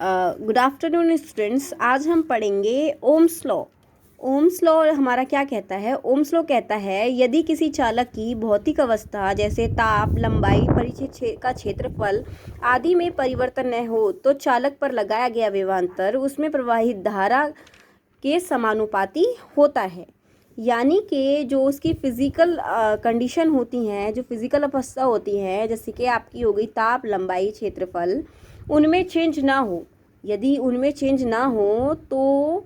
Good afternoon students. आज हम पढ़ेंगे ओम्स लॉ। ओम्स लॉ हमारा क्या कहता है? ओम्स लॉ कहता है यदि किसी चालक की भौतिक अवस्था जैसे ताप, लंबाई, परिचय का क्षेत्रफल आदि में परिवर्तन न हो तो चालक पर लगाया गया विभवांतर उसमें प्रवाहित धारा के समानुपाती होता है। यानी कि जो उसकी फिजिकल कंडीशन होती हैं, जो फिजिकल अवस्था होती हैं, जैसे कि आपकी हो गई ताप, लंबाई, क्षेत्रफल, उनमें चेंज ना हो। यदि उनमें चेंज ना हो तो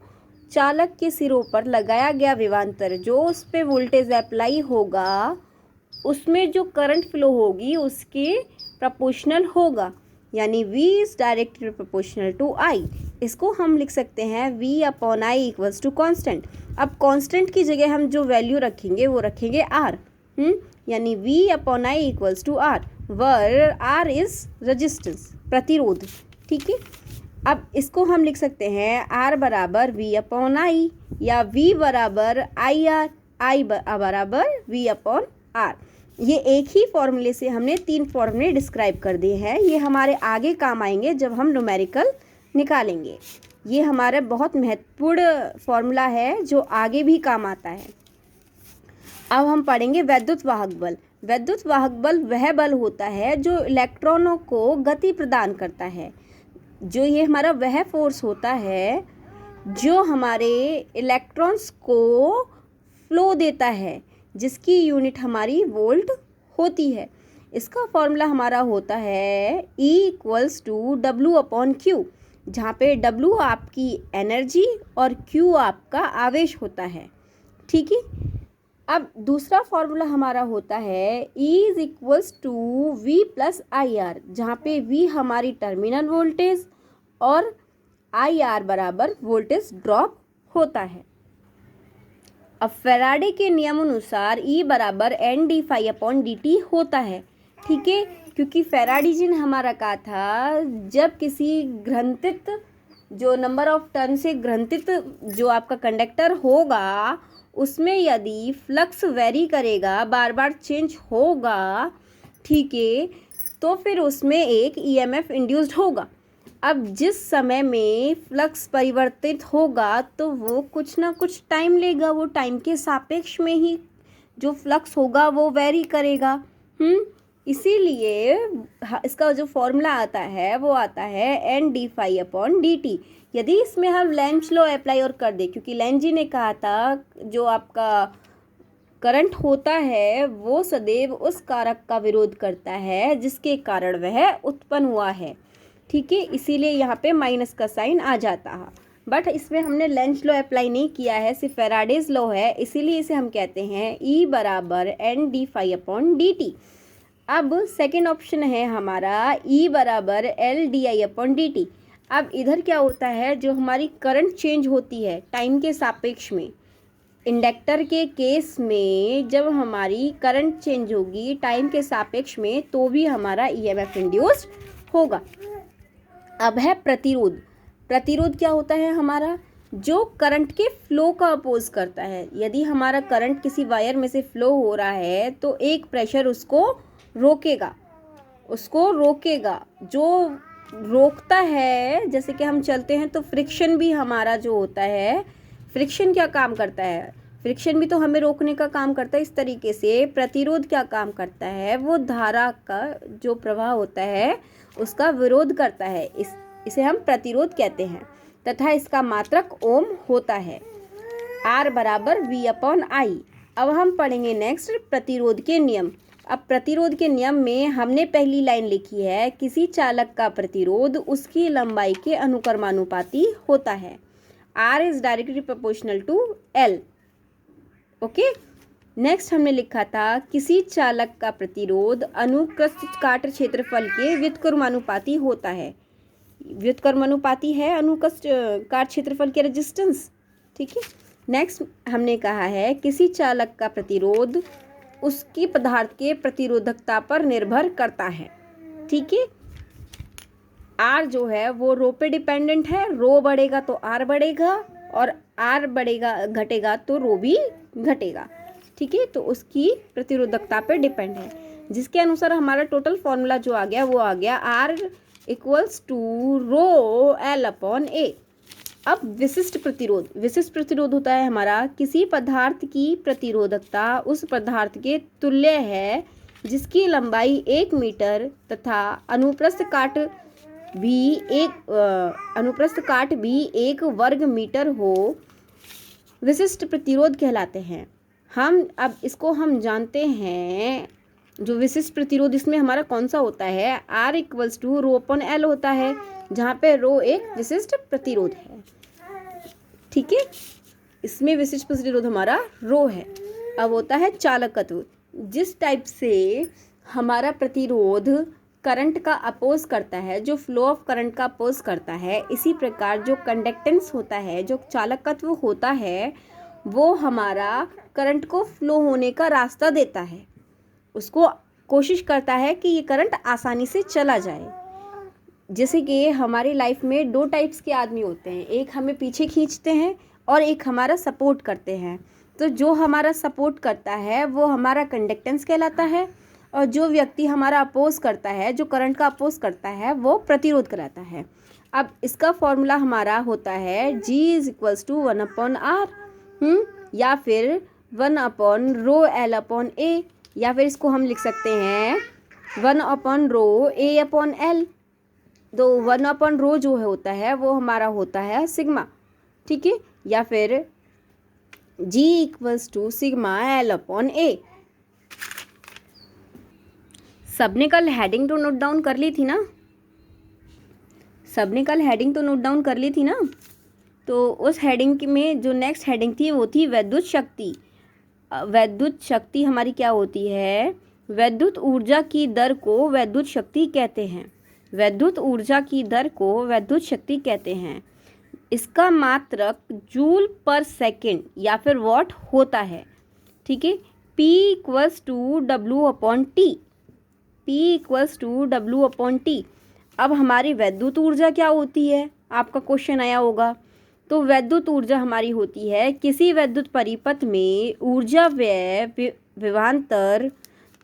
चालक के सिरों पर लगाया गया विभवांतर जो उस पर वोल्टेज अप्लाई होगा उसमें जो करंट फ्लो होगी उसके प्रोपोर्शनल होगा, यानी V is directly proportional to I। इसको हम लिख सकते हैं V upon I equals to constant. अब कॉन्स्टेंट की जगह हम जो वैल्यू रखेंगे वो रखेंगे R, यानी V upon I equals to R, where R is resistance, प्रतिरोध। ठीक है, अब इसको हम लिख सकते हैं R बराबर V अपॉन I या V बराबर IR, I बराबर V अपॉन R। ये एक ही फॉर्मूले से हमने 3 फॉर्मूले डिस्क्राइब कर दिए हैं। ये हमारे आगे काम आएंगे जब हम न्यूमेरिकल निकालेंगे। ये हमारा बहुत महत्वपूर्ण फॉर्मूला है जो आगे भी काम आता है। अब हम पढ़ेंगे वैद्युत वाहक बल। वैद्युत वाहक बल वह बल होता है जो इलेक्ट्रॉनों को गति प्रदान करता है। जो ये हमारा वह फोर्स होता है जो हमारे इलेक्ट्रॉन्स को फ्लो देता है, जिसकी यूनिट हमारी वोल्ट होती है। इसका फॉर्मूला हमारा होता है E equals to W upon Q, जहाँ पे W आपकी एनर्जी और Q आपका आवेश होता है। ठीक है, अब दूसरा फॉर्मूला हमारा होता है E is equals to V plus IR, जहाँ पे V हमारी टर्मिनल वोल्टेज और IR बराबर वोल्टेज ड्रॉप होता है। अब फैराडे के नियम अनुसार E बराबर NdΦ अपॉन dt होता है। ठीक है, क्योंकि फैराडे जी ने हमारा कहा था जब किसी घ्रंथित जो नंबर ऑफ टर्न से घ्रंथित जो आपका कंडक्टर होगा उसमें यदि फ्लक्स वेरी करेगा, बार बार चेंज होगा, ठीक है, तो फिर उसमें एक EMF इंड्यूस्ड होगा। अब जिस समय में फ्लक्स परिवर्तित होगा तो वो कुछ ना कुछ टाइम लेगा, वो टाइम के सापेक्ष में ही जो फ्लक्स होगा वो वेरी करेगा। इसीलिए इसका जो फॉर्मूला आता है वो आता है NdΦ अपॉन dt। यदि इसमें हम लेंज लॉ अप्लाई और कर दे, क्योंकि लेंज जी ने कहा था जो आपका करंट होता है वो सदैव उस कारक का विरोध करता है जिसके कारण वह उत्पन्न हुआ है। ठीक है, इसीलिए यहाँ पे माइनस का साइन आ जाता है, बट इसमें हमने लेंज लॉ अप्लाई नहीं किया है, सिर्फ फैराडेज लॉ है, इसीलिए इसे हम कहते हैं E बराबर NdΦ अपॉन dt। अब सेकेंड ऑप्शन है हमारा E बराबर LdI अपॉन dt। अब इधर क्या होता है, जो हमारी करंट चेंज होती है टाइम के सापेक्ष में, इंडक्टर के केस में जब हमारी करंट चेंज होगी टाइम के सापेक्ष में तो भी हमारा EMF इंड्यूस्ड होगा। अब है प्रतिरोध। प्रतिरोध क्या होता है हमारा, जो करंट के फ्लो का अपोज करता है। यदि हमारा करंट किसी वायर में से फ्लो हो रहा है तो एक प्रेशर उसको रोकेगा, जो रोकता है। जैसे कि हम चलते हैं तो फ्रिक्शन भी हमारा जो होता है, फ्रिक्शन क्या काम करता है, फ्रिक्शन भी तो हमें रोकने का काम करता है। इस तरीके से प्रतिरोध क्या काम करता है, वो धारा का जो प्रवाह होता है उसका विरोध करता है। इसे हम प्रतिरोध कहते हैं तथा इसका मात्रक ओम होता है। R बराबर V अपॉन I। अब हम पढ़ेंगे नेक्स्ट प्रतिरोध के नियम। अब प्रतिरोध के नियम में हमने पहली लाइन लिखी है, किसी चालक का प्रतिरोध उसकी लंबाई के अनुक्रमानुपाती होता है। R is directly proportional to L। Okay, next हमने लिखा था किसी चालक का प्रतिरोध अनुक्रस्त काट क्षेत्रफल के व्युत्क्रमानुपाती होता है। व्युत्क्रमानुपाती है अनुक्रस्त काट क्षेत्रफल के रेजिस्टेंस। ठीक है, नेक्स्ट हमने कहा है किसी चालक का प्रतिरोध उसकी पदार्थ के प्रतिरोधकता पर निर्भर करता है। ठीक है, R जो है वो रो पे डिपेंडेंट है, रो बढ़ेगा तो R बढ़ेगा और R बढ़ेगा घटेगा तो रो भी घटेगा। ठीक है, तो उसकी प्रतिरोधकता पे डिपेंड है, जिसके अनुसार हमारा टोटल फॉर्मूला जो आ गया वो आ गया R equals to rho L upon A. अब विशिष्ट प्रतिरोध, विशिष्ट प्रतिरोध होता है हमारा किसी पदार्थ की प्रतिरोधकता उस पदार्थ के तुल्य है जिसकी लंबाई 1 मीटर तथा अनुप्रस्थ काट भी 1 वर्ग मीटर हो, विशिष्ट प्रतिरोध कहलाते हैं। अब इसको हम जानते हैं, जो विशिष्ट प्रतिरोध इसमें हमारा कौन सा होता है, R equals to rho upon L होता है, जहाँ पे रो एक विशिष्ट प्रतिरोध है। ठीक है, इसमें विशिष्ट प्रतिरोध हमारा रो है। अब होता है चालकत्व, जिस टाइप से हमारा प्रतिरोध करंट का अपोज करता है, जो फ्लो ऑफ करंट का अपोज करता है, इसी प्रकार जो कंडक्टेंस होता है, जो चालकत्व होता है, वो हमारा करंट को फ्लो होने का रास्ता देता है, उसको कोशिश करता है कि ये करंट आसानी से चला जाए। जैसे कि हमारी लाइफ में 2 टाइप्स के आदमी होते हैं, एक हमें पीछे खींचते हैं और एक हमारा सपोर्ट करते हैं। तो जो हमारा सपोर्ट करता है वो हमारा कंडक्टेंस कहलाता है, और जो व्यक्ति हमारा अपोज करता है, जो करंट का अपोज करता है, वो प्रतिरोध कहलाता है। अब इसका फॉर्मूला हमारा होता है G is equals to 1 upon R, या फिर 1 upon rho L upon A, या फिर इसको हम लिख सकते हैं 1 upon rho A upon L. तो 1 अपॉन रो जो होता है वो हमारा होता है सिग्मा। ठीक है, या फिर G equals to sigma L upon A. सबने कल हेडिंग तो नोट डाउन कर ली थी ना? सबने कल हेडिंग तो नोट डाउन कर ली थी ना? तो उस हेडिंग में जो नेक्स्ट हेडिंग थी वो थी वैद्युत शक्ति। वैद्युत शक्ति हमारी क्या होती है? वैद्युत ऊर्जा की दर को वैद्युत शक्ति कहते हैं। वैद्युत ऊर्जा की दर को वैद्युत शक्ति कहते हैं। इसका मात्रक जूल पर सेकेंड या फिर वॉट होता है। ठीक है, P equals to W upon t. P equals to W upon t. अब हमारी वैद्युत ऊर्जा क्या होती है, आपका क्वेश्चन आया होगा। तो वैद्युत ऊर्जा हमारी होती है किसी वैद्युत परिपथ में ऊर्जा व्यय विभवांतर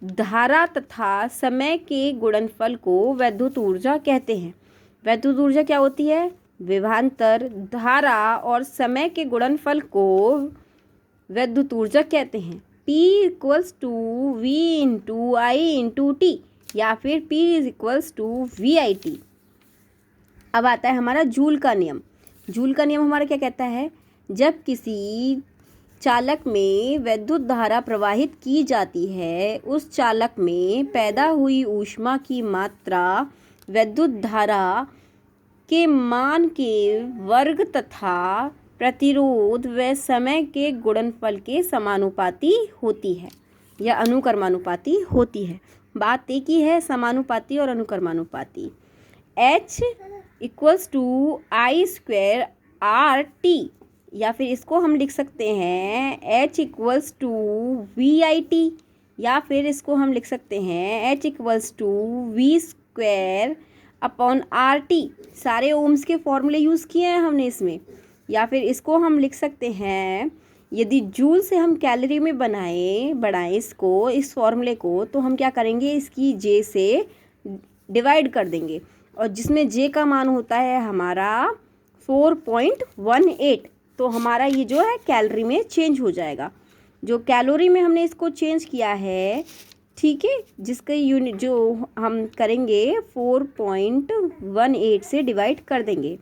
धारा तथा समय के गुणनफल को वैद्युत ऊर्जा कहते हैं। वैद्युत ऊर्जा क्या होती है? विभवांतर, धारा और समय के गुणनफल को वैद्युत ऊर्जा कहते हैं। P equals to V into I into t, या फिर P is equals to VIT। अब आता है हमारा जूल का नियम। जूल का नियम हमारा क्या कहता है? जब किसी चालक में वैद्युत धारा प्रवाहित की जाती है, उस चालक में पैदा हुई ऊष्मा की मात्रा वैद्युत धारा के मान के वर्ग तथा प्रतिरोध व समय के गुणनफल के समानुपाती होती है या अनुक्रमानुपाती होती है। बात एक ही है, समानुपाती और अनुक्रमानुपाती। H equals to I square RT, या फिर इसको हम लिख सकते हैं H इक्वल्स टू VIT, या फिर इसको हम लिख सकते हैं H equals to V square upon RT। सारे ओम्स के फॉर्मूले यूज़ किए हैं हमने इसमें। या फिर इसको हम लिख सकते हैं, यदि जूल से हम कैलोरी में बढ़ाएं इसको, इस फॉर्मूले को, तो हम क्या करेंगे, इसकी J से डिवाइड कर देंगे, और जिसमें J का मान होता है हमारा 4.18। तो हमारा ये जो है कैलोरी में चेंज हो जाएगा। जो कैलोरी में हमने इसको चेंज किया है, ठीक है, जिसका यूनिट जो हम करेंगे 4.18 से डिवाइड कर देंगे।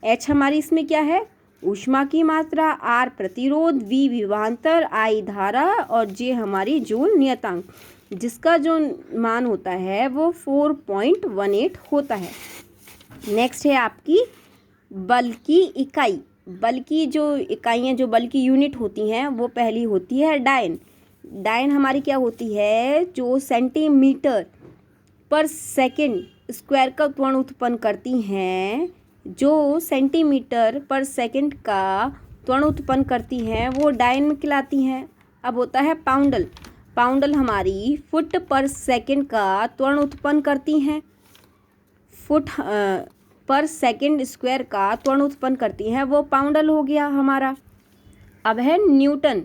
H हमारी इसमें क्या है? ऊष्मा की मात्रा, R प्रतिरोध, V विभवांतर, I धारा और J हमारी जूल नियतांक, जिसका जो मान होता है वो 4.18 होता है। नेक्स्ट है आपकी बल की इकाई। बल की जो इकाइयाँ, जो बल की यूनिट होती हैं, वो पहली होती है डायन। डायन हमारी क्या होती है? जो सेंटीमीटर पर सेकंड स्क्वायर का त्वरण उत्पन्न करती हैं, जो सेंटीमीटर पर सेकंड का त्वरण उत्पन्न करती हैं, वो डायन में कहलाती हैं। अब होता है पाउंडल। पाउंडल हमारी फुट पर सेकंड का त्वरण उत्पन्न करती हैं, फुट पर सेकंड स्क्वायर का त्वरण उत्पन्न करती हैं, वो पाउंडल हो गया हमारा। अब है न्यूटन।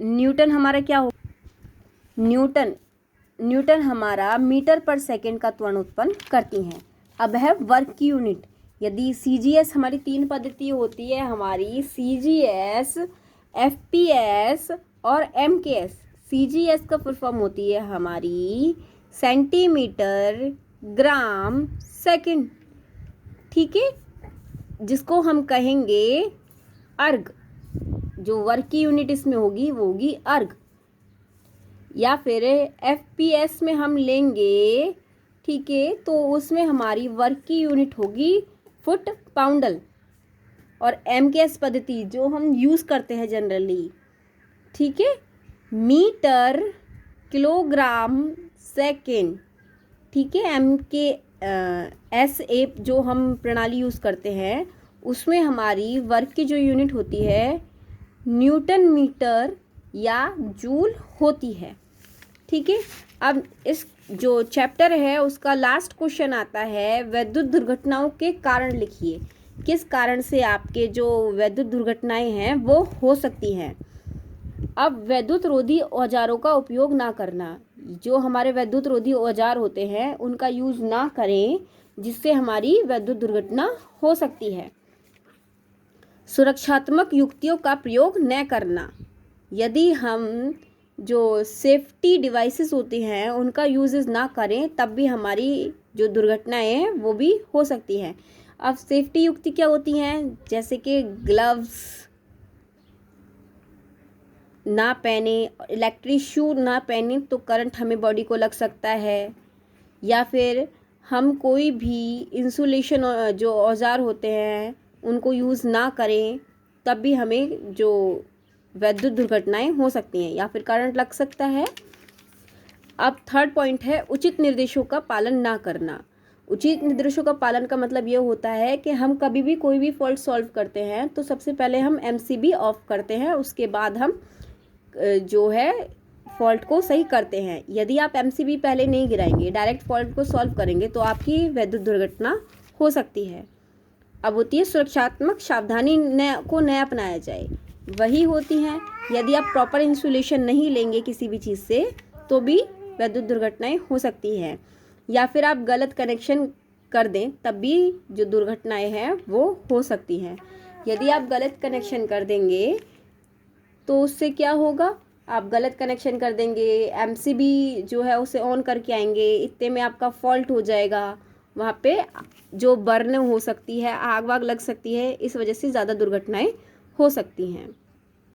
न्यूटन हमारा क्या हो? न्यूटन हमारा मीटर पर सेकंड का त्वरण उत्पन्न करती हैं। अब है वर्क की यूनिट। यदि CGS हमारी 3 पद्धति होती है हमारी, CGS, FPS और MKS। CGS का फुल फॉर्म होती है हमारी सेंटीमीटर ग्राम सेकंड, ठीक है, जिसको हम कहेंगे अर्ग। जो वर्क की यूनिट इसमें होगी वो होगी अर्ग। या फिर FPS में हम लेंगे, ठीक है, तो उसमें हमारी वर्क की यूनिट होगी फुट पाउंडल। और MKS पद्धति जो हम यूज़ करते हैं जनरली, ठीक है, मीटर किलोग्राम सेकेंड, ठीक है। MKS जो हम प्रणाली यूज़ करते हैं उसमें हमारी वर्क की जो यूनिट होती है न्यूटन मीटर या जूल होती है, ठीक है। अब इस जो चैप्टर है उसका लास्ट क्वेश्चन आता है, विद्युत दुर्घटनाओं के कारण लिखिए। किस कारण से आपके जो विद्युत दुर्घटनाएं हैं वो हो सकती हैं। अब विद्युत रोधी औजारों का उपयोग ना करना। जो हमारे विद्युत रोधी औजार होते हैं उनका यूज़ ना करें, जिससे हमारी विद्युत दुर्घटना हो सकती है। सुरक्षात्मक युक्तियों का प्रयोग न करना। यदि हम जो सेफ्टी डिवाइसेस होते हैं उनका यूजेस ना करें तब भी हमारी जो दुर्घटनाएं हैं वो भी हो सकती हैं। अब सेफ्टी युक्ति क्या होती हैं, जैसे कि ग्लव्स ना पहने, इलेक्ट्रिक शू ना पहने तो करंट हमें बॉडी को लग सकता है। या फिर हम कोई भी इंसुलेशन जो औजार होते हैं उनको यूज़ ना करें तब भी हमें जो विद्युत दुर्घटनाएं हो सकती हैं या फिर करंट लग सकता है। अब थर्ड पॉइंट है उचित निर्देशों का पालन ना करना। उचित निर्देशों का पालन का मतलब ये होता है कि हम कभी भी कोई भी फॉल्ट सॉल्व करते हैं तो सबसे पहले हम MCB ऑफ करते हैं, उसके बाद हम जो है फॉल्ट को सही करते हैं। यदि आप MCB पहले नहीं गिराएंगे, डायरेक्ट फॉल्ट को सॉल्व करेंगे तो आपकी विद्युत दुर्घटना हो सकती है। अब होती है सुरक्षात्मक सावधानी को न अपनाया जाए, वही होती हैं यदि आप प्रॉपर इंसुलेशन नहीं लेंगे किसी भी चीज़ से तो भी विद्युत दुर्घटनाएं हो सकती हैं। या फिर आप गलत कनेक्शन कर दें तब भी जो दुर्घटनाएं हैं वो हो सकती हैं। यदि आप गलत कनेक्शन कर देंगे तो उससे क्या होगा, आप गलत कनेक्शन कर देंगे, MCB जो है उसे ऑन करके आएंगे, इतने में आपका फॉल्ट हो जाएगा, वहाँ पे जो बर्न हो सकती है, आग वाग लग सकती है, इस वजह से ज़्यादा दुर्घटनाएं हो सकती हैं।